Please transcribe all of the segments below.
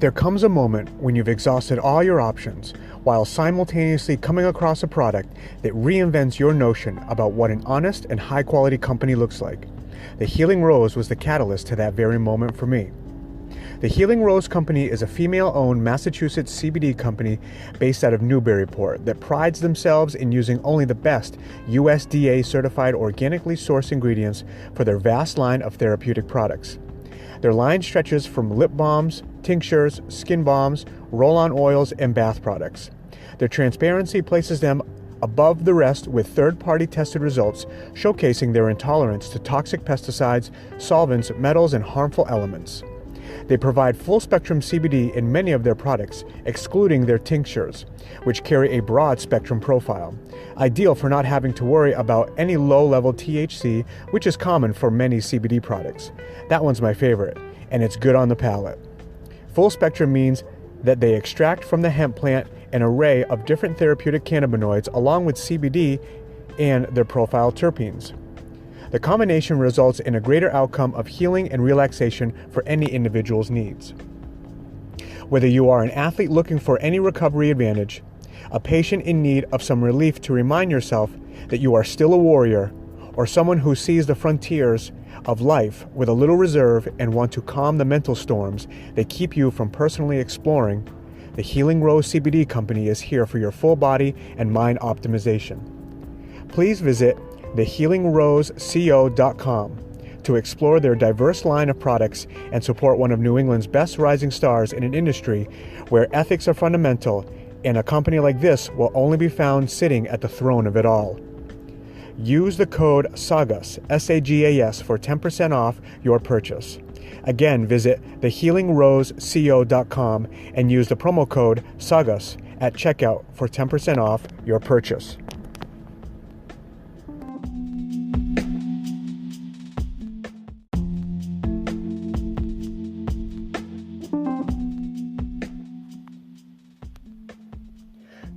There comes a moment when you've exhausted all your options while simultaneously coming across a product that reinvents your notion about what an honest and high-quality company looks like. The Healing Rose was the catalyst to that very moment for me. The Healing Rose Company is a female-owned Massachusetts CBD company based out of Newburyport that prides themselves in using only the best USDA-certified organically sourced ingredients for their vast line of therapeutic products. Their line stretches from lip balms, tinctures, skin balms, roll-on oils, and bath products. Their transparency places them above the rest with third-party tested results showcasing their intolerance to toxic pesticides, solvents, metals, and harmful elements. They provide full-spectrum CBD in many of their products, excluding their tinctures, which carry a broad spectrum profile, ideal for not having to worry about any low-level THC, which is common for many CBD products. That one's my favorite, and it's good on the palate. Full spectrum means that they extract from the hemp plant an array of different therapeutic cannabinoids along with CBD and their profile terpenes. The combination results in a greater outcome of healing and relaxation for any individual's needs. Whether you are an athlete looking for any recovery advantage, a patient in need of some relief to remind yourself that you are still a warrior, or someone who sees the frontiers of life with a little reserve and want to calm the mental storms that keep you from personally exploring, the Healing Rose CBD Company is here for your full body and mind optimization. Please visit thehealingroseco.com to explore their diverse line of products and support one of New England's best rising stars in an industry where ethics are fundamental, and a company like this will only be found sitting at the throne of it all. Use the code SAGAS, S-A-G-A-S, for 10% off your purchase. Again, visit thehealingroseco.com and use the promo code SAGAS at checkout for 10% off your purchase.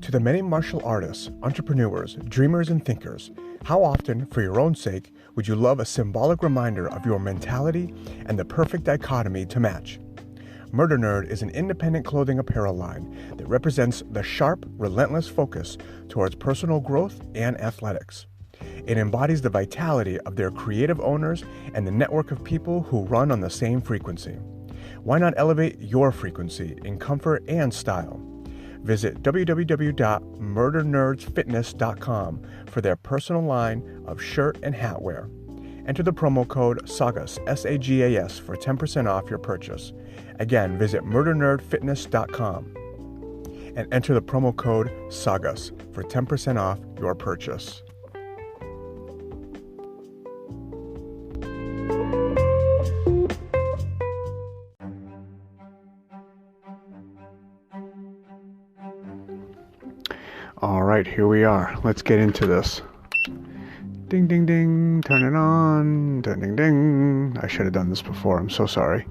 To the many martial artists, entrepreneurs, dreamers, and thinkers, how often, for your own sake, would you love a symbolic reminder of your mentality and the perfect dichotomy to match? Murder Nerd is an independent clothing apparel line that represents the sharp, relentless focus towards personal growth and athletics. It embodies the vitality of their creative owners and the network of people who run on the same frequency. Why not elevate your frequency in comfort and style? Visit www.murdernerdsfitness.com for their personal line of shirt and hat wear. Enter the promo code SAGAS, S-A-G-A-S, for 10% off your purchase. Again, visit murdernerdfitness.com and enter the promo code SAGAS for 10% off your purchase. All right, here we are. Let's get into this. Ding, ding, ding. Turn it on. Ding, ding, ding. I should have done this before. I'm so sorry.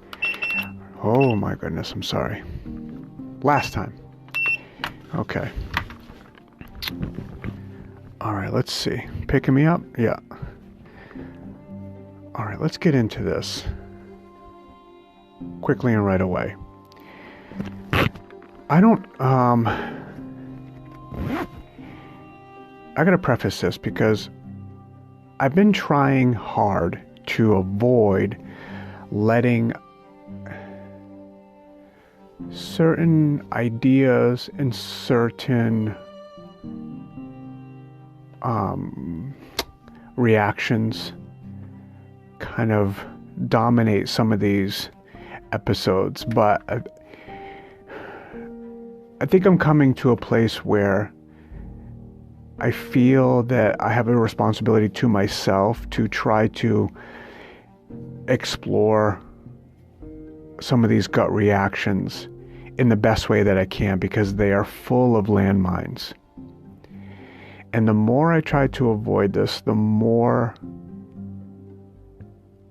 Oh, my goodness. I'm sorry. Last time. Okay. All right, let's see. Picking me up? Yeah. All right, let's get into this quickly and right away. I gotta preface this because I've been trying hard to avoid letting certain ideas and certain reactions kind of dominate some of these episodes, but I think I'm coming to a place where I feel that I have a responsibility to myself to try to explore some of these gut reactions in the best way that I can, because they are full of landmines. And the more I try to avoid this, the more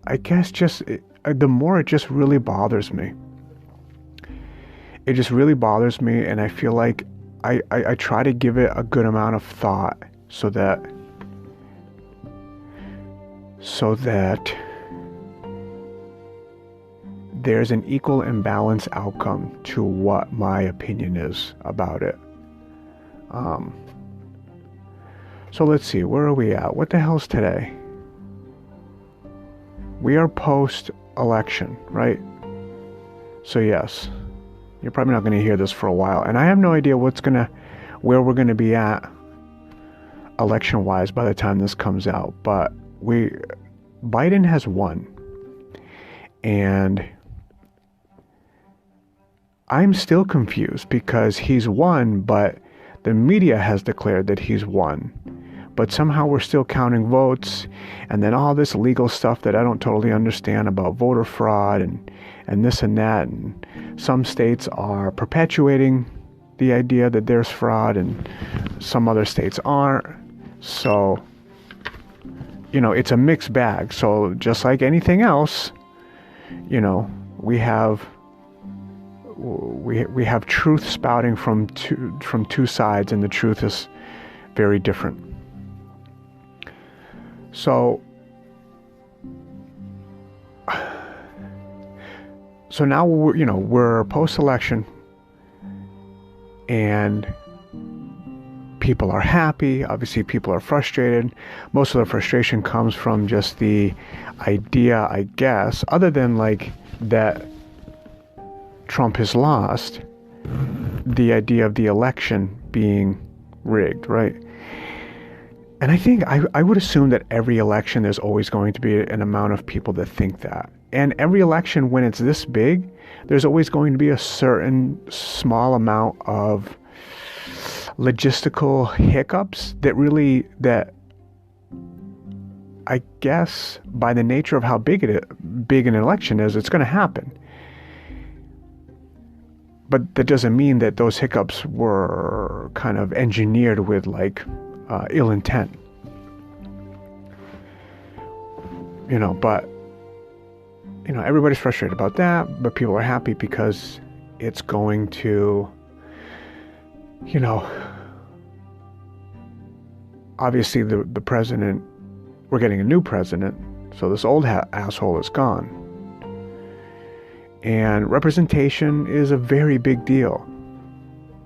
the more it just really bothers me. It just really bothers me, and I feel like I try to give it a good amount of thought so that there's an equal and balanced outcome to what my opinion is about it. So let's see, where are we at? What the hell's today? We are post-election, right? So yes, you're probably not going to hear this for a while. And I have no idea where we're going to be at election-wise by the time this comes out. But Biden has won. And I'm still confused because he's won, but the media has declared that he's won. But somehow we're still counting votes, and then all this legal stuff that I don't totally understand about voter fraud and this and that. And some states are perpetuating the idea that there's fraud, and some other states aren't. So, it's a mixed bag. So just like anything else, we have truth spouting from two sides, and the truth is very different. So now we're post-election, and people are happy. Obviously, people are frustrated. Most of the frustration comes from just the idea, I guess, other than that Trump has lost, the idea of the election being rigged, right? And I think I would assume that every election there's always going to be an amount of people that think that. And every election, when it's this big, there's always going to be a certain small amount of logistical hiccups that I guess by the nature of how big an election is, it's going to happen. But that doesn't mean that those hiccups were kind of engineered with ill intent. But everybody's frustrated about that, but people are happy because it's going to, obviously the president, we're getting a new president, so this old asshole is gone. And representation is a very big deal.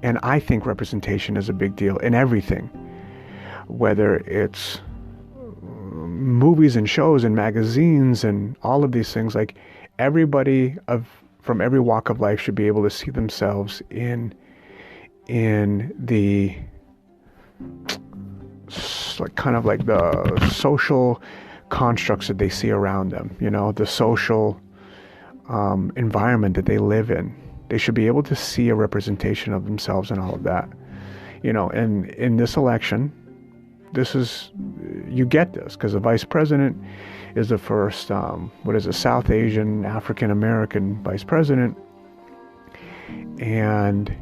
And I think representation is a big deal in everything. Whether it's movies and shows and magazines and all of these things, everybody from every walk of life should be able to see themselves in the the social constructs that they see around them, the social environment that they live in. They should be able to see a representation of themselves and all of that. And in this election, you get this because the vice president is the first, South Asian, African American vice president. And,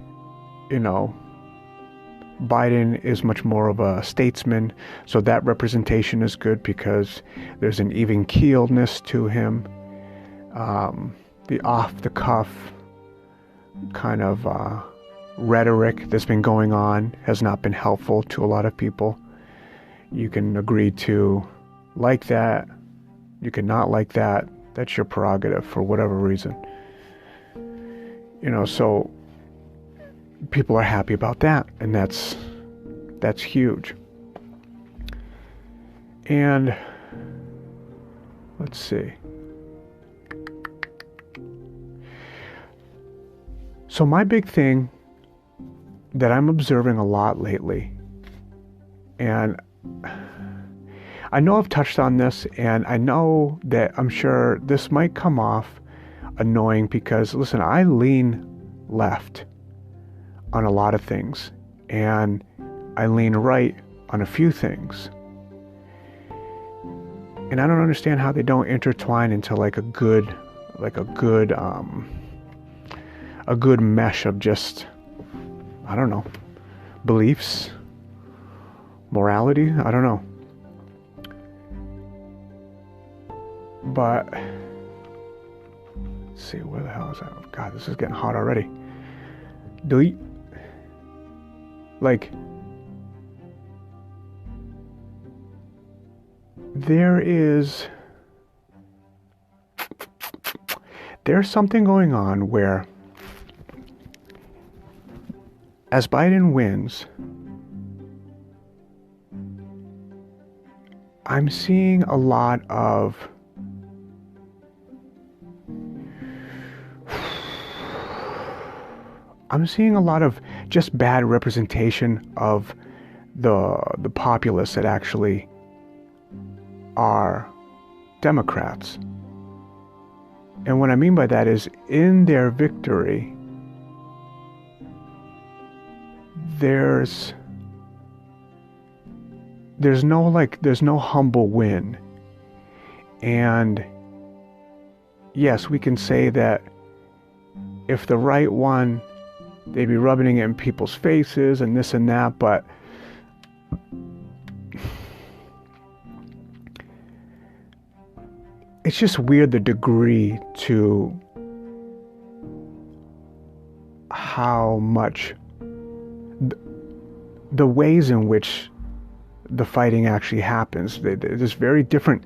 Biden is much more of a statesman. So that representation is good because there's an even keeledness to him. The off-the-cuff kind of rhetoric that's been going on has not been helpful to a lot of people. You can agree to like that. You can not like that. That's your prerogative for whatever reason. So people are happy about that, and that's huge. And let's see. So my big thing that I'm observing a lot lately, and I know I've touched on this, and I know that I'm sure this might come off annoying because, listen, I lean left on a lot of things, and I lean right on a few things. And I don't understand how they don't intertwine into a good mesh of just, I don't know, beliefs, morality, I don't know. But let's see, where the hell is that? Oh, God, this is getting hot already. there's something going on where as Biden wins, I'm seeing a lot of just bad representation of the populace that actually are Democrats. And what I mean by that is, in their victory, there's no humble win. And yes, we can say that if the right won, they'd be rubbing it in people's faces and this and that, but it's just weird, the degree to how much the ways in which the fighting actually happens. There's very different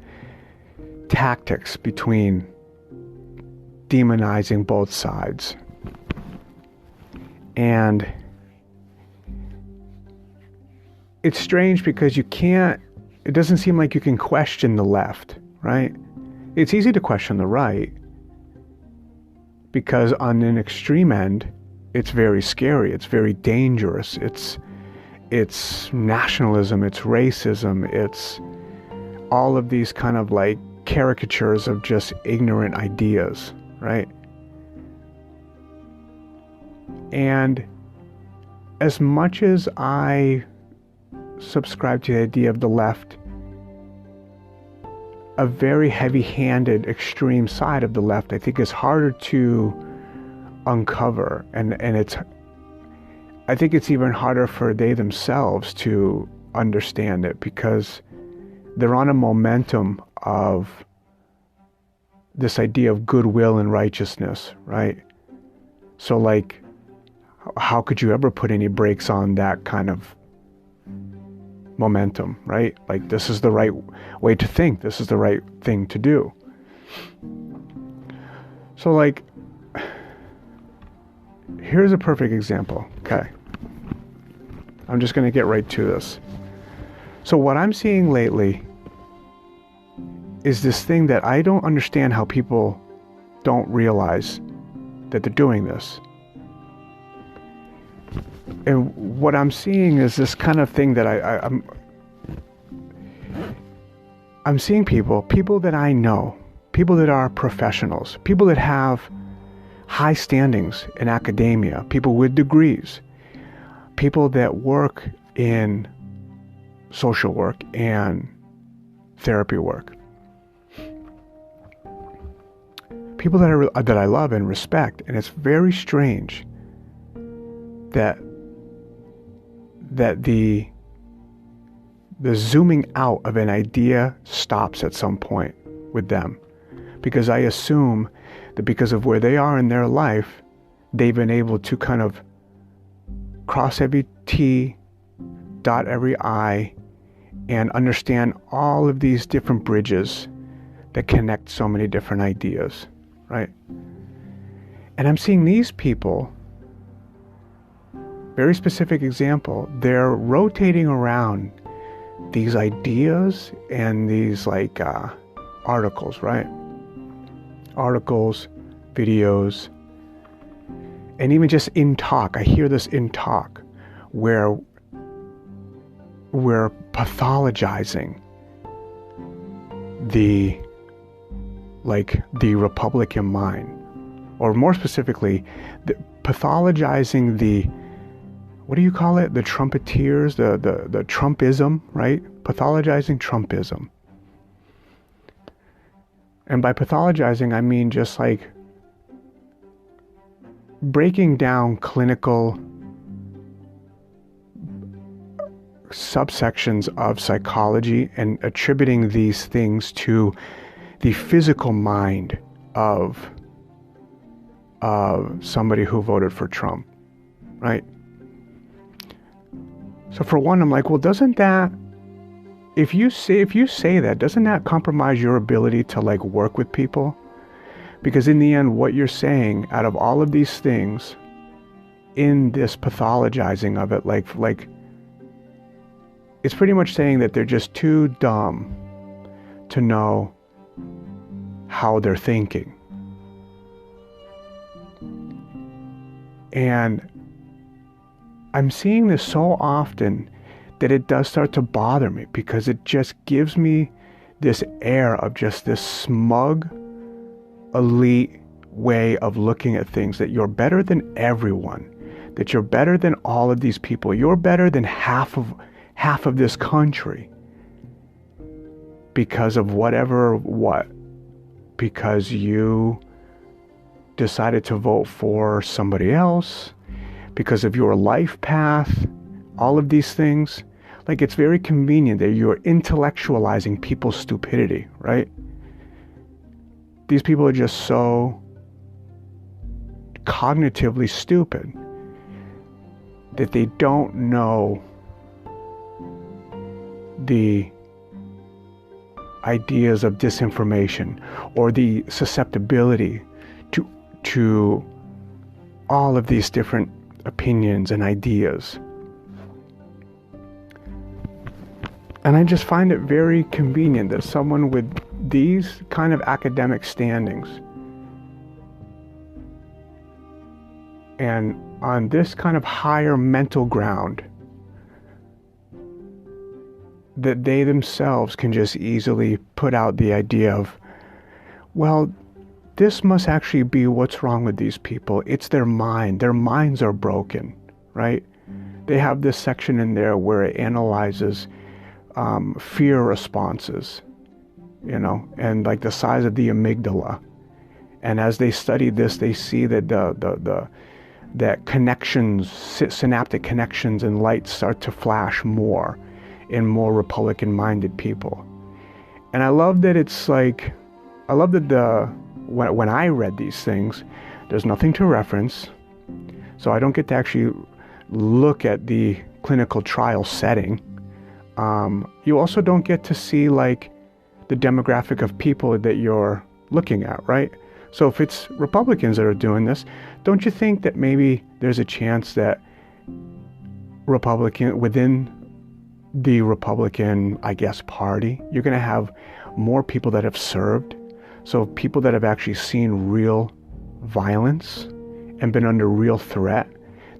tactics between demonizing both sides. And it's strange because it doesn't seem like you can question the left, right? It's easy to question the right because on an extreme end, it's very scary, it's very dangerous, it's nationalism, it's racism, it's all of these kind of like caricatures of just ignorant ideas, right? And as much as I subscribe to the idea of the left, a very heavy-handed extreme side of the left, I think is harder to uncover, and I think it's even harder for they themselves to understand it, because they're on a momentum of this idea of goodwill and righteousness, right? So like, how could you ever put any brakes on that kind of momentum, right? Like, this is the right way to think, this is the right thing to do. So like, here's a perfect example, okay? I'm just going to get right to this. So what I'm seeing lately is this thing that I don't understand how people don't realize that they're doing this. And what I'm seeing is this kind of thing that I'm seeing people that I know, people that are professionals, people that have high standings in academia, people with degrees, people that work in social work and therapy work, people that I love and respect. And it's very strange that the zooming out of an idea stops at some point with them, because I assume that because of where they are in their life, they've been able to kind of cross every T, dot every I, and understand all of these different bridges that connect so many different ideas, right? And I'm seeing these people, very specific example, they're rotating around these ideas and these like articles, right? Articles, videos, and even just in talk. I hear this in talk where we're pathologizing the Republican mind, or more specifically, pathologizing the, what do you call it? The Trumpeteers, the Trumpism, right? Pathologizing Trumpism. And by pathologizing, I mean just like breaking down clinical subsections of psychology and attributing these things to the physical mind of somebody who voted for Trump, right? So for one, I'm like, well, doesn't that, if you say that, doesn't that compromise your ability to like work with people? Because in the end, what you're saying out of all of these things in this pathologizing of it, like it's pretty much saying that they're just too dumb to know how they're thinking. And I'm seeing this so often that it does start to bother me, because it just gives me this air of just this smug, elite way of looking at things, that you're better than everyone, that you're better than all of these people, you're better than half of this country because of what? Because you decided to vote for somebody else, because of your life path, all of these things. Like, it's very convenient that you're intellectualizing people's stupidity, right? These people are just so cognitively stupid that they don't know the ideas of disinformation or the susceptibility to all of these different opinions and ideas. And I just find it very convenient that someone with these kind of academic standings and on this kind of higher mental ground, that they themselves can just easily put out the idea of, well, this must actually be what's wrong with these people. It's their mind. Their minds are broken, right? They have this section in there where it analyzes fear responses, and like the size of the amygdala. And as they study this, they see that that connections, synaptic connections and lights start to flash more in more Republican-minded people. And I love that when I read these things, there's nothing to reference, so I don't get to actually look at the clinical trial setting. You also don't get to see like the demographic of people that you're looking at, right? So if it's Republicans that are doing this, don't you think that maybe there's a chance that within the Republican, I guess, party, you're going to have more people that have served. So people that have actually seen real violence and been under real threat,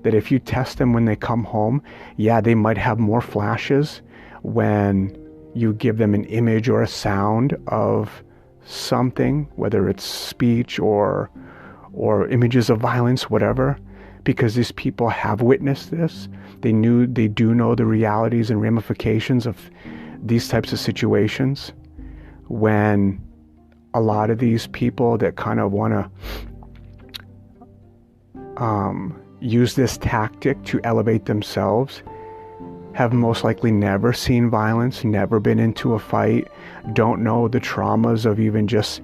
that if you test them when they come home, yeah, they might have more flashes when you give them an image or a sound of something, whether it's speech or images of violence, whatever, because these people have witnessed this. They do know the realities and ramifications of these types of situations, when a lot of these people that kind of want to use this tactic to elevate themselves have most likely never seen violence, never been into a fight, don't know the traumas of even just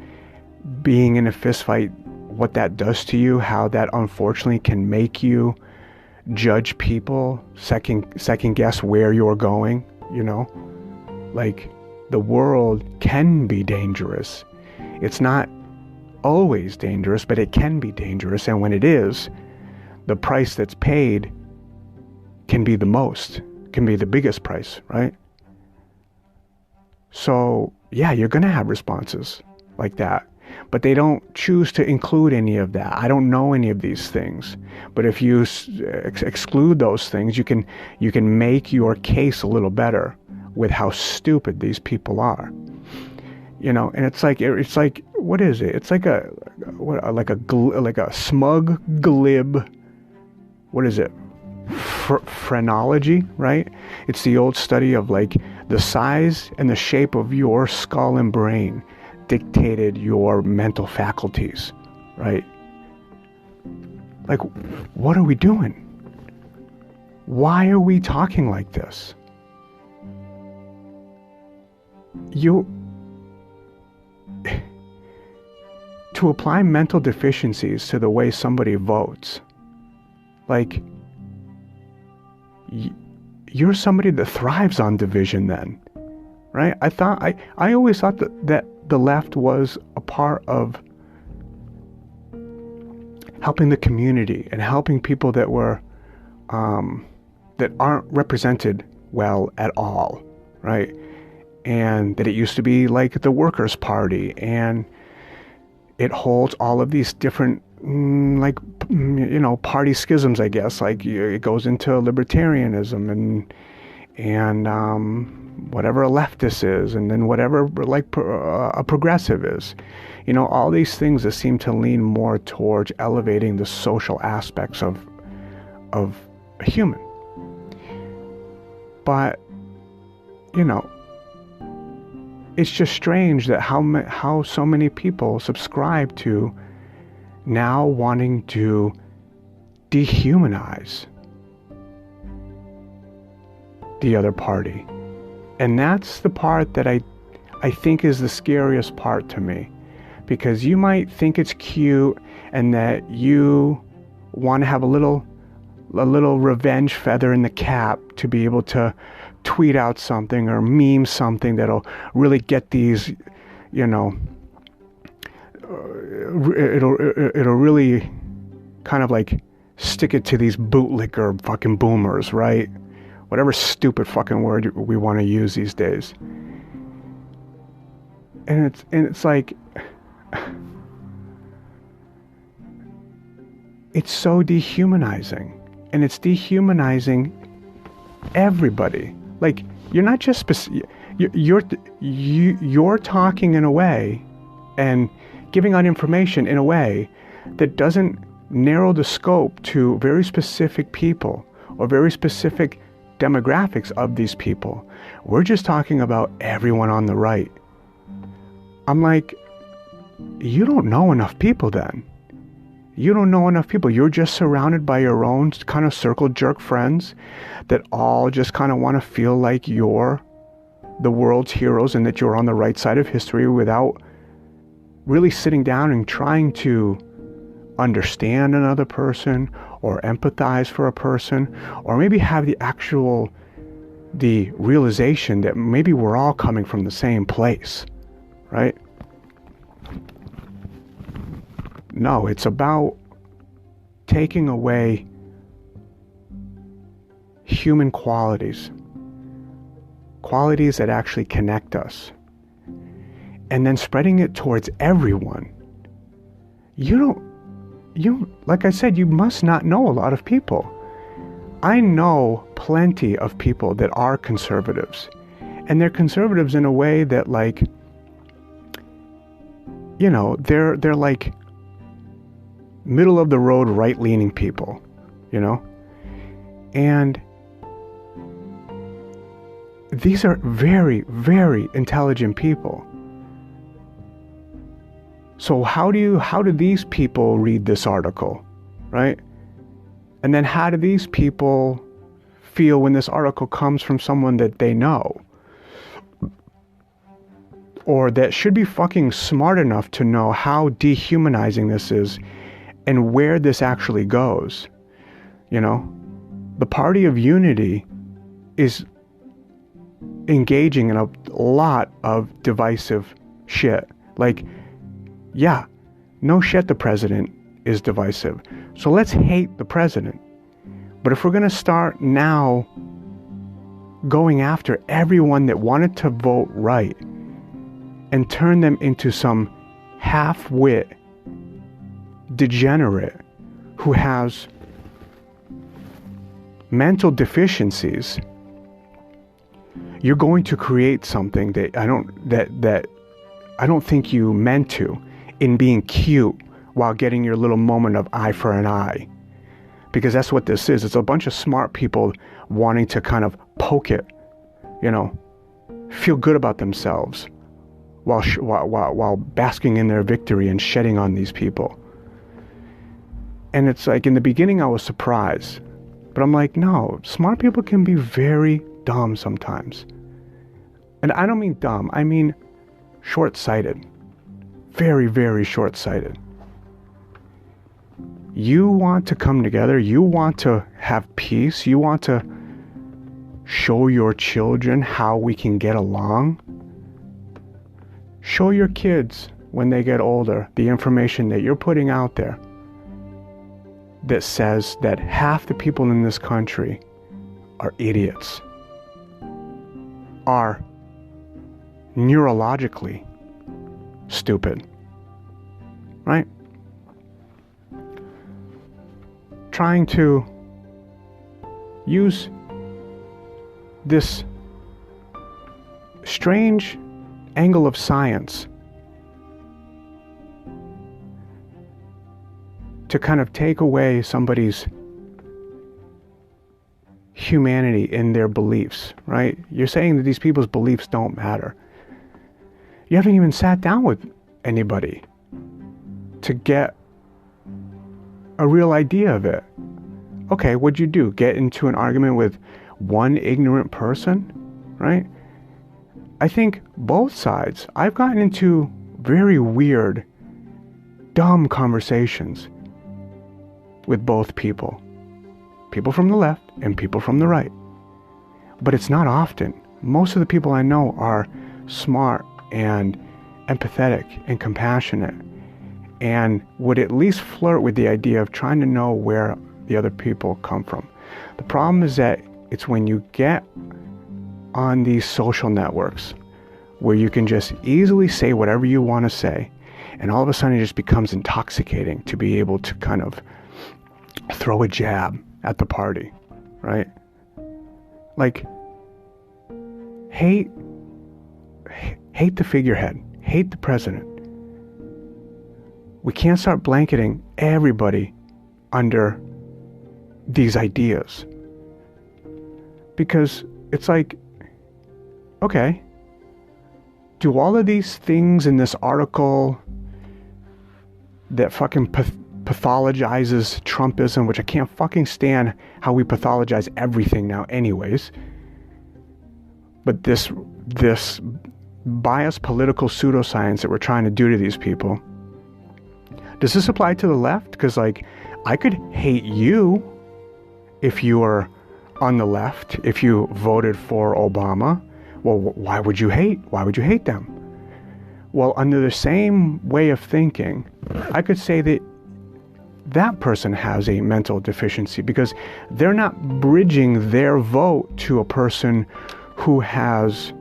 being in a fist fight, what that does to you, how that unfortunately can make you judge people, second guess where you're going, Like, the world can be dangerous. It's not always dangerous, but it can be dangerous, and when it is, the price that's paid can be the biggest price, right? So, yeah, you're going to have responses like that. But they don't choose to include any of that. I don't know any of these things. But if you exclude those things, you can make your case a little better with how stupid these people are. And it's like what is it? It's like a smug, glib, what is it? Phrenology, right? It's the old study of like the size and the shape of your skull and brain dictated your mental faculties, right? Like, what are we doing? Why are we talking like this? To apply mental deficiencies to the way somebody votes, like, you're somebody that thrives on division then, right? I always thought that the left was a part of helping the community and helping people that were that aren't represented well at all, right? And that it used to be like the Workers' Party, and it holds all of these different party schisms, I guess. Like it goes into libertarianism and whatever a leftist is, and then whatever a progressive is. All these things that seem to lean more towards elevating the social aspects of a human. But it's just strange that how so many people subscribe to now wanting to dehumanize the other party. And that's the part that I think is the scariest part to me, because you might think it's cute and that you want to have a little revenge feather in the cap to be able to tweet out something or meme something that'll really get these, it'll really kind of like stick it to these bootlicker fucking boomers, right? Whatever stupid fucking word we want to use these days. And it's like, it's so dehumanizing, and it's dehumanizing everybody. Like, you're not just you're talking in a way and giving out information in a way that doesn't narrow the scope to very specific people or very specific demographics of these people. We're just talking about everyone on the right. I'm like, you don't know enough people then. You don't know enough people. You're just surrounded by your own kind of circle jerk friends that all just kind of want to feel like you're the world's heroes and that you're on the right side of history, without really sitting down and trying to understand another person or empathize for a person, or maybe have the realization that maybe we're all coming from the same place, right? No, it's about taking away human qualities that actually connect us, and then spreading it towards everyone. Like I said, you must not know a lot of people. I know plenty of people that are conservatives, and they're conservatives in a way that, like, they're like middle of the road right-leaning people, and these are very, very intelligent people. So how do these people read this article, right? And then how do these people feel when this article comes from someone that they know, or that should be fucking smart enough to know how dehumanizing this is and where this actually goes? The Party of Unity is engaging in a lot of divisive shit. Like, yeah, no shit, the president is divisive. So let's hate the president. But if we're going to start now going after everyone that wanted to vote right and turn them into some half-wit degenerate who has mental deficiencies, you're going to create something that I don't think you meant to, in being cute while getting your little moment of eye for an eye. Because that's what this is. It's a bunch of smart people wanting to kind of poke it, feel good about themselves while basking in their victory and shedding on these people. And it's like, in the beginning I was surprised, but I'm like, no, smart people can be very dumb sometimes. And I don't mean dumb, I mean short-sighted. Very, very short-sighted. You want to come together, you want to have peace, you want to show your children how we can get along. Show your kids when they get older the information that you're putting out there. that says that half the people in this country are idiots, are neurologically stupid, right? Trying to use this strange angle of science to kind of take away somebody's humanity in their beliefs, right? You're saying that these people's beliefs don't matter. You haven't even sat down with anybody to get a real idea of it. Okay, what'd you do? Get into an argument with one ignorant person, right? I think both sides, I've gotten into very weird, dumb conversations with both people. People from the left and people from the right. But it's not often. Most of the people I know are smart and empathetic and compassionate and would at least flirt with the idea of trying to know where the other people come from. The problem is that it's when you get on these social networks where you can just easily say whatever you want to say, and all of a sudden it just becomes intoxicating to be able to kind of throw a jab at the party, right? Like, hate the figurehead, hate the president. We can't start blanketing everybody under these ideas, because it's like, okay, do all of these things in this article that fucking pathologizes Trumpism, which I can't fucking stand how we pathologize everything now anyways, but this biased political pseudoscience that we're trying to do to these people, does this apply to the left? Because, like, I could hate you if you were on the left, if you voted for Obama. Well, why would you hate? Why would you hate them? Well, under the same way of thinking, I could say that that person has a mental deficiency because they're not bridging their vote to a person who has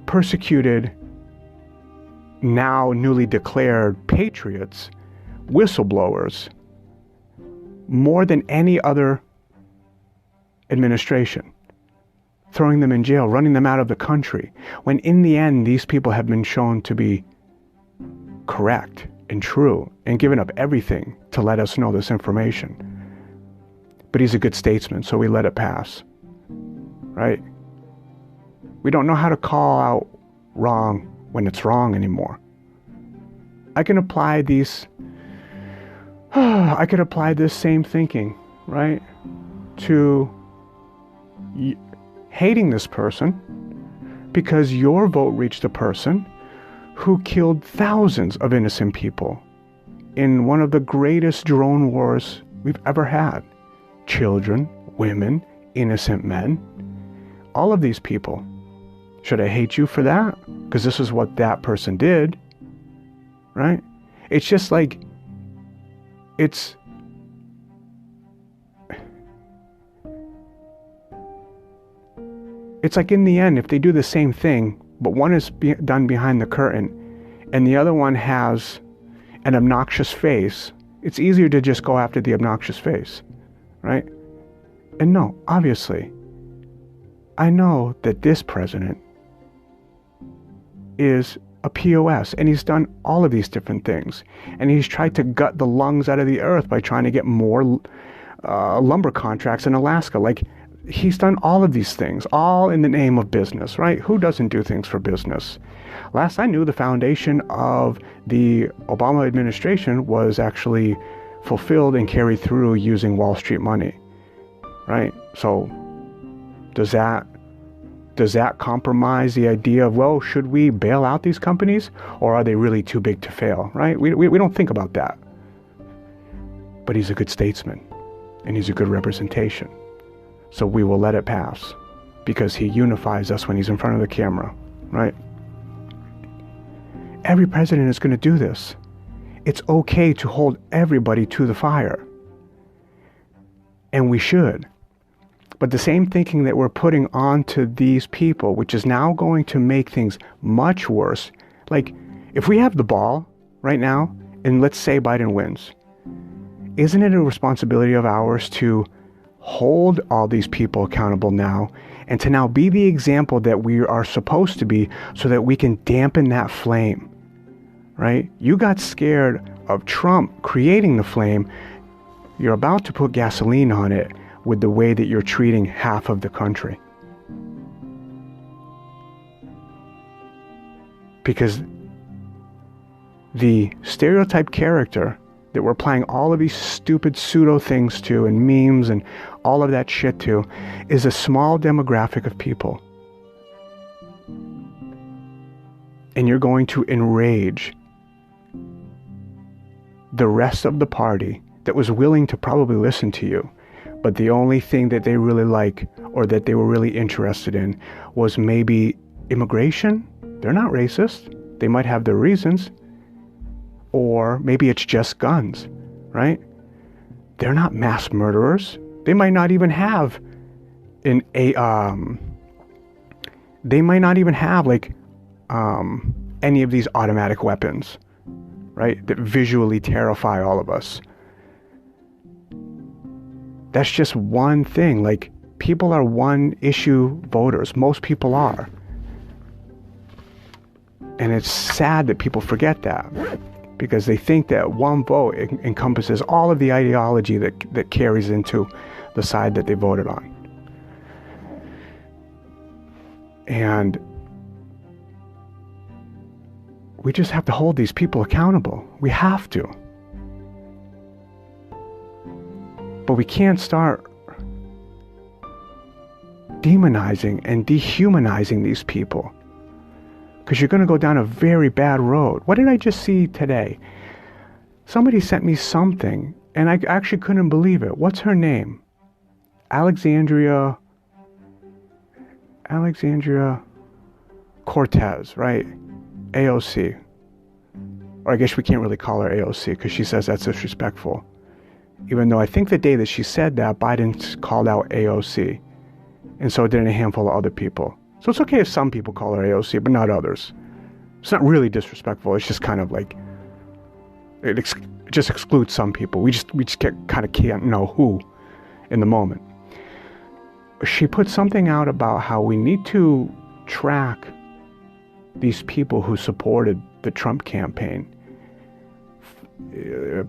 persecuted now newly declared patriots, whistleblowers, more than any other administration, throwing them in jail, running them out of the country, when in the end these people have been shown to be correct and true and given up everything to let us know this information. But he's a good statesman, so we let it pass, right? We don't know how to call out wrong when it's wrong anymore. I can apply this same thinking, right, to hating this person because your vote reached a person who killed thousands of innocent people in one of the greatest drone wars we've ever had. Children, women, innocent men, all of these people. Should I hate you for that? Because this is what that person did, right? It's just like, it's like in the end, if they do the same thing, but one is done behind the curtain and the other one has an obnoxious face, it's easier to just go after the obnoxious face, right? And no, obviously, I know that this president is a POS, and he's done all of these different things, and he's tried to gut the lungs out of the earth by trying to get more lumber contracts in Alaska. Like, he's done all of these things, all in the name of business, right? Who doesn't do things for business? Last I knew, the foundation of the Obama administration was actually fulfilled and carried through using Wall Street money, right? So does that compromise the idea of, well, should we bail out these companies, or are they really too big to fail, right? We don't think about that. But he's a good statesman, and he's a good representation. So we will let it pass, because he unifies us when he's in front of the camera, right? Every president is going to do this. It's okay to hold everybody to the fire. And we should. But the same thinking that we're putting onto these people, which is now going to make things much worse. Like, if we have the ball right now, and let's say Biden wins, isn't it a responsibility of ours to hold all these people accountable now, and to now be the example that we are supposed to be, so that we can dampen that flame, right? You got scared of Trump creating the flame. You're about to put gasoline on it with the way that you're treating half of the country. Because the stereotype character that we're applying all of these stupid pseudo things to, and memes and all of that shit to, is a small demographic of people. And you're going to enrage the rest of the party that was willing to probably listen to you, but the only thing that they really like, or that they were really interested in, was maybe immigration. They're not racist. They might have their reasons. Or maybe it's just guns, right? They're not mass murderers. They might not even have they might not even have any of these automatic weapons, right? That visually terrify all of us. That's just one thing. Like, people are one issue voters. Most people are. And it's sad that people forget that, because they think that one vote encompasses all of the ideology that carries into the side that they voted on. And we just have to hold these people accountable. We have to. But we can't start demonizing and dehumanizing these people, because you're going to go down a very bad road. What did I just see today? Somebody sent me something, and I actually couldn't believe it. What's her name? Alexandria Cortez, right? AOC. Or I guess we can't really call her AOC, because she says that's disrespectful. Even though I think the day that she said that, Biden called out AOC. And so did a handful of other people. So it's okay if some people call her AOC, but not others. It's not really disrespectful. It's just kind of like, it just excludes some people. We just can't know who in the moment. She put something out about how we need to track these people who supported the Trump campaign.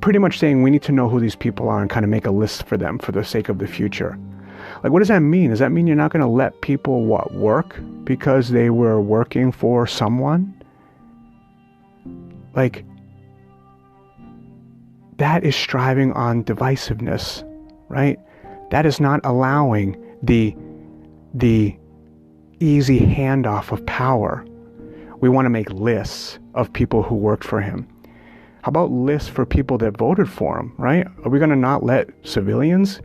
Pretty much saying we need to know who these people are and kind of make a list for them for the sake of the future. Like, what does that mean? Does that mean you're not going to let people, work because they were working for someone? Like, that is striving on divisiveness, right? That is not allowing the easy handoff of power. We want to make lists of people who worked for him. How about lists for people that voted for him, right? Are we going to not let civilians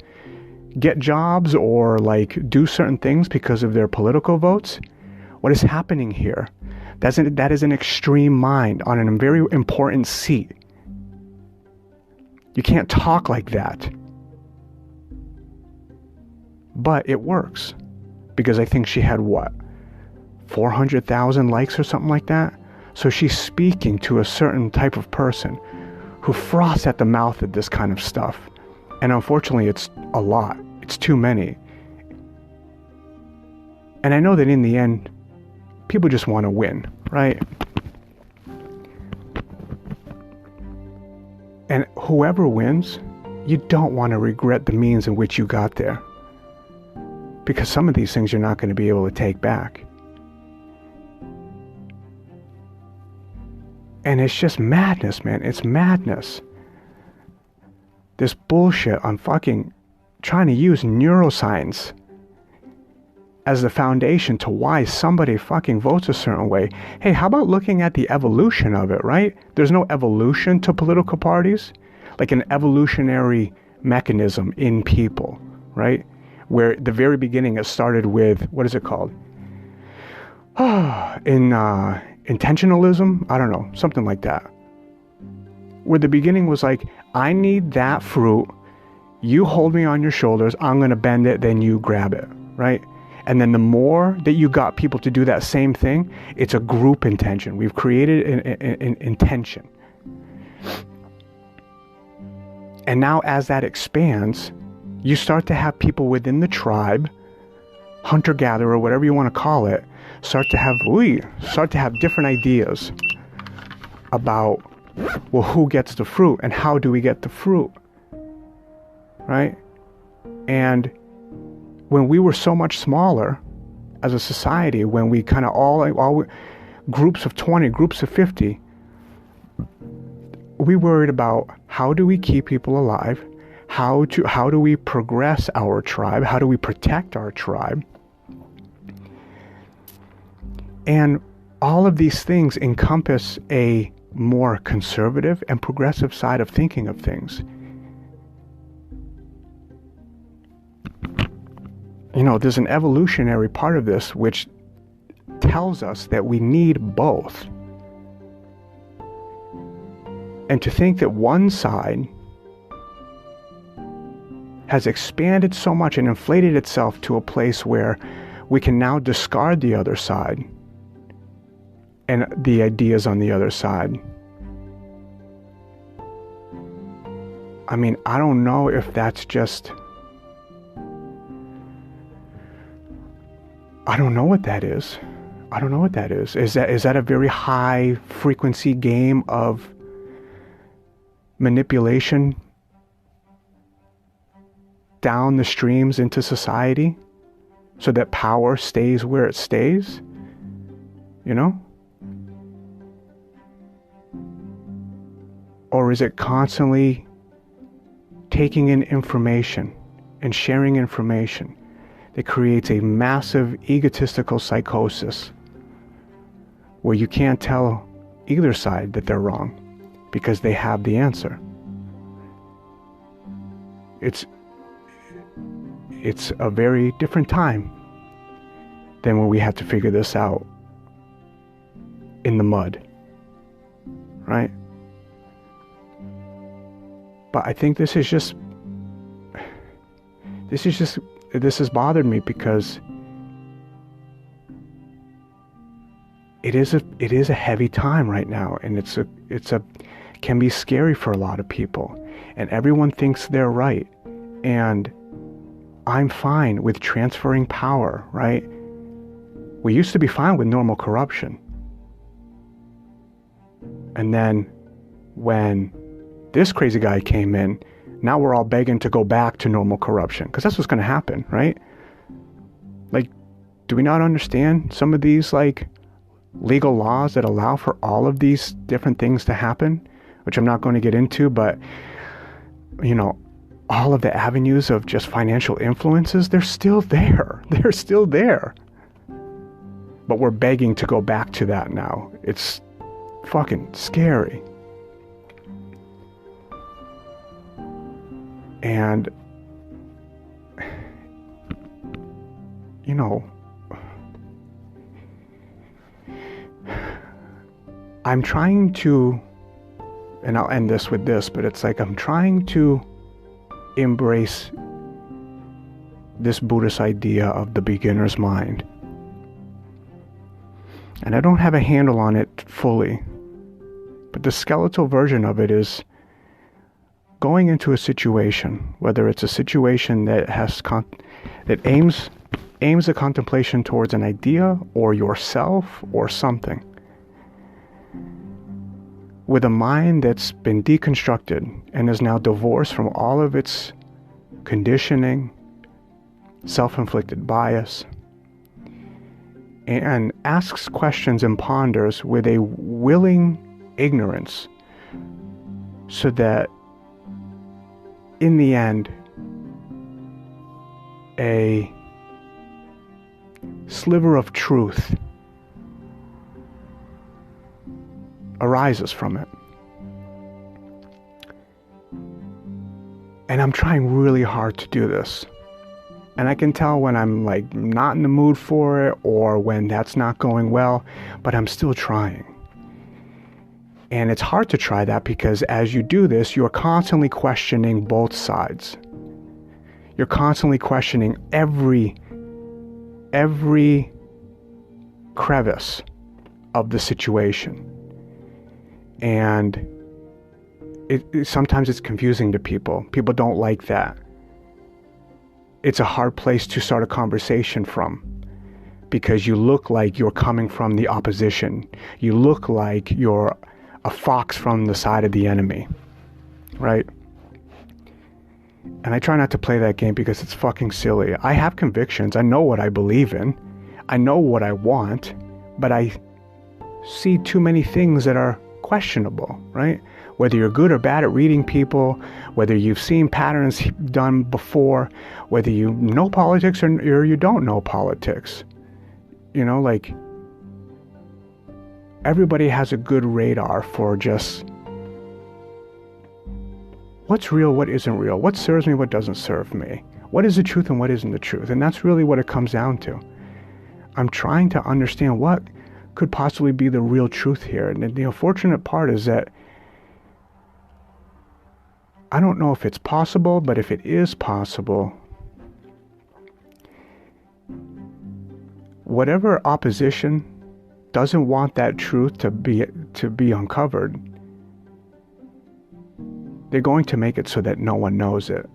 get jobs or do certain things because of their political votes? What is happening here? That is an extreme mind on a very important seat. You can't talk like that. But it works, because I think she had 400,000 likes or something like that. So she's speaking to a certain type of person who froths at the mouth at this kind of stuff. And unfortunately, it's a lot. It's too many. And I know that in the end, people just want to win, right? And whoever wins, you don't want to regret the means in which you got there. Because some of these things you're not going to be able to take back. And it's just madness, man. It's madness. This bullshit on fucking trying to use neuroscience as the foundation to why somebody fucking votes a certain way. Hey, how about looking at the evolution of it, right? There's no evolution to political parties, like an evolutionary mechanism in people, right? Where the very beginning it started with, what is it called? Intentionalism? I don't know, something like that. Where the beginning was like, I need that fruit You hold me on your shoulders, I'm going to bend it, then you grab it, right? And then the more that you got people to do that same thing, it's a group intention. We've created an intention. And now as that expands, you start to have people within the tribe, hunter-gatherer, whatever you want to call it, start to have different ideas about, well, who gets the fruit and how do we get the fruit, right? And when we were so much smaller as a society, when we kind of all groups of 20, groups of 50, we worried about how do we keep people alive, how do we progress our tribe, how do we protect our tribe. And all of these things encompass a more conservative and progressive side of thinking of things. You know, there's an evolutionary part of this which tells us that we need both. And to think that one side has expanded so much and inflated itself to a place where we can now discard the other side and the ideas on the other side. I mean, I don't know if that's just... I don't know what that is. I don't know what that is. Is that a very high frequency game of manipulation down the streams into society so that power stays where it stays? You know? Or is it constantly taking in information and sharing information that creates a massive egotistical psychosis where you can't tell either side that they're wrong because they have the answer? It's a very different time than when we had to figure this out in the mud, right? But I think this has bothered me because it is a heavy time right now, and it can be scary for a lot of people, and everyone thinks they're right, and I'm fine with transferring power, right? We used to be fine with normal corruption, and then when this crazy guy came in, now we're all begging to go back to normal corruption, because that's what's going to happen, right? Like, do we not understand some of these, like, legal laws that allow for all of these different things to happen, which I'm not going to get into, but, you know, all of the avenues of just financial influences, they're still there. They're still there. But we're begging to go back to that now. It's fucking scary. And, you know, I'm trying to, and I'll end this with this, but it's like I'm trying to embrace this Buddhist idea of the beginner's mind. And I don't have a handle on it fully, but the skeletal version of it is going into a situation, whether it's a situation that that aims the contemplation towards an idea or yourself or something, with a mind that's been deconstructed and is now divorced from all of its conditioning, self-inflicted bias, and asks questions and ponders with a willing ignorance, so that in the end, a sliver of truth arises from it. And I'm trying really hard to do this. And I can tell when I'm like not in the mood for it, or when that's not going well, but I'm still trying. And it's hard to try that because as you do this, you're constantly questioning both sides. You're constantly questioning every crevice of the situation. And sometimes it's confusing to people. People don't like that. It's a hard place to start a conversation from, because you look like you're coming from the opposition. You look like you're a fox from the side of the enemy, right? And I try not to play that game because it's fucking silly. I have convictions. I know what I believe in. I know what I want, but I see too many things that are questionable, right? Whether you're good or bad at reading people, whether you've seen patterns done before, whether you know politics or you don't know politics. You know, like, everybody has a good radar for just what's real, what isn't real, what serves me, what doesn't serve me, what is the truth and what isn't the truth. And that's really what it comes down to. I'm trying to understand what could possibly be the real truth here. And the unfortunate part is that I don't know if it's possible, but if it is possible, whatever opposition doesn't want that truth to be uncovered, they're going to make it so that no one knows it.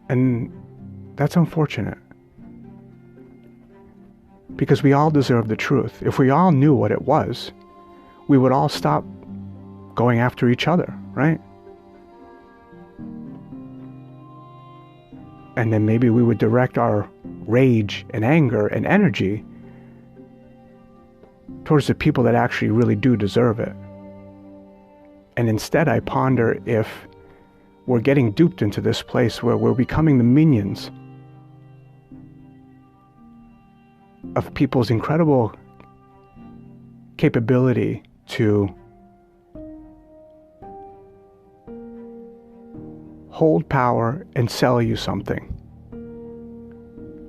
And that's unfortunate. Because we all deserve the truth. If we all knew what it was, we would all stop going after each other, right? And then maybe we would direct our rage and anger and energy towards the people that actually really do deserve it. And instead I ponder if we're getting duped into this place where we're becoming the minions of people's incredible capability to hold power and sell you something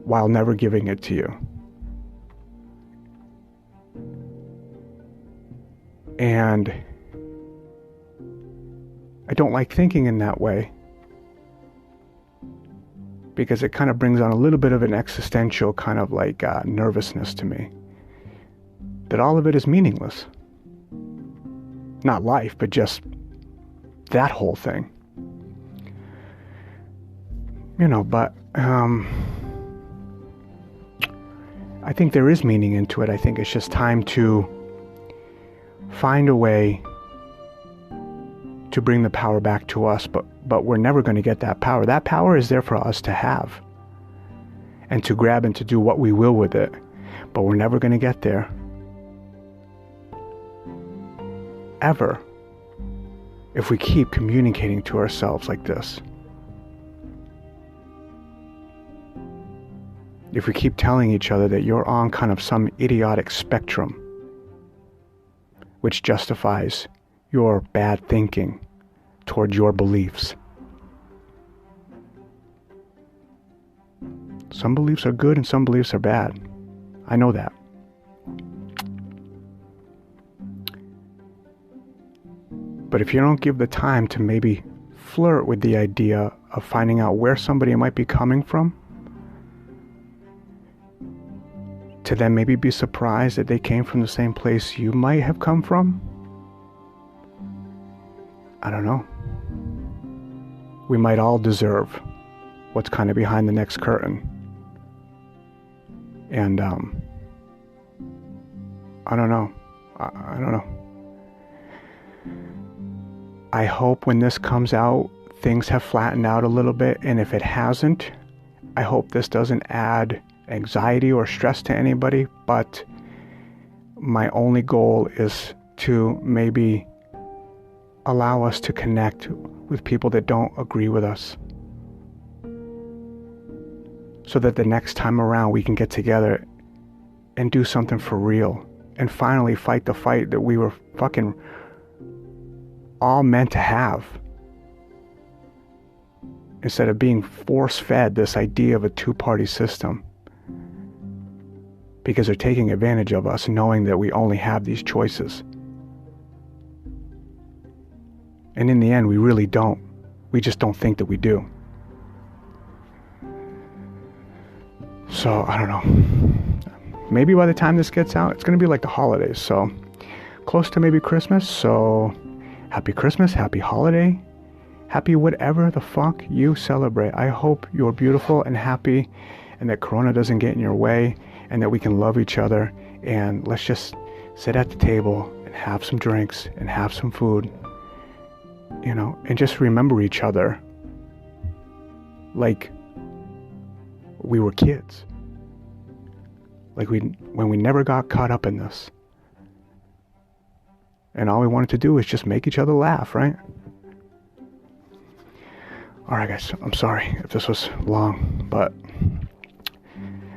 while never giving it to you. And I don't like thinking in that way, because it kind of brings on a little bit of an existential kind of like nervousness to me, that all of it is meaningless. Not life, but just that whole thing. You know, but I think there is meaning into it. I think it's just time to find a way to bring the power back to us, but we're never going to get that power. That power is there for us to have and to grab and to do what we will with it, but we're never going to get there. Ever. If we keep communicating to ourselves like this. If we keep telling each other that you're on kind of some idiotic spectrum which justifies your bad thinking towards your beliefs. Some beliefs are good and some beliefs are bad. I know that. But if you don't give the time to maybe flirt with the idea of finding out where somebody might be coming from, to then maybe be surprised that they came from the same place you might have come from, I don't know. We might all deserve what's kind of behind the next curtain. And I don't know. I don't know. I hope when this comes out, things have flattened out a little bit. And if it hasn't, I hope this doesn't add anxiety or stress to anybody. But my only goal is to maybe allow us to connect with people that don't agree with us, so that the next time around we can get together and do something for real and finally fight the fight that we were fucking all meant to have, instead of being force-fed this idea of a two-party system, because they're taking advantage of us knowing that we only have these choices. And in the end, we really don't. We just don't think that we do. So, I don't know. Maybe by the time this gets out, it's going to be like the holidays. So, close to maybe Christmas. So, happy Christmas, happy holiday, happy whatever the fuck you celebrate. I hope you're beautiful and happy, and that Corona doesn't get in your way, and that we can love each other, and let's just sit at the table and have some drinks and have some food, you know, and just remember each other like we were kids, like when we never got caught up in this, and all we wanted to do is just make each other laugh, right? All right, guys, I'm sorry if this was long, but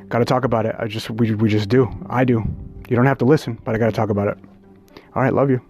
gotta talk about it. We just do. I do. You don't have to listen, but I gotta talk about it. All right, love you.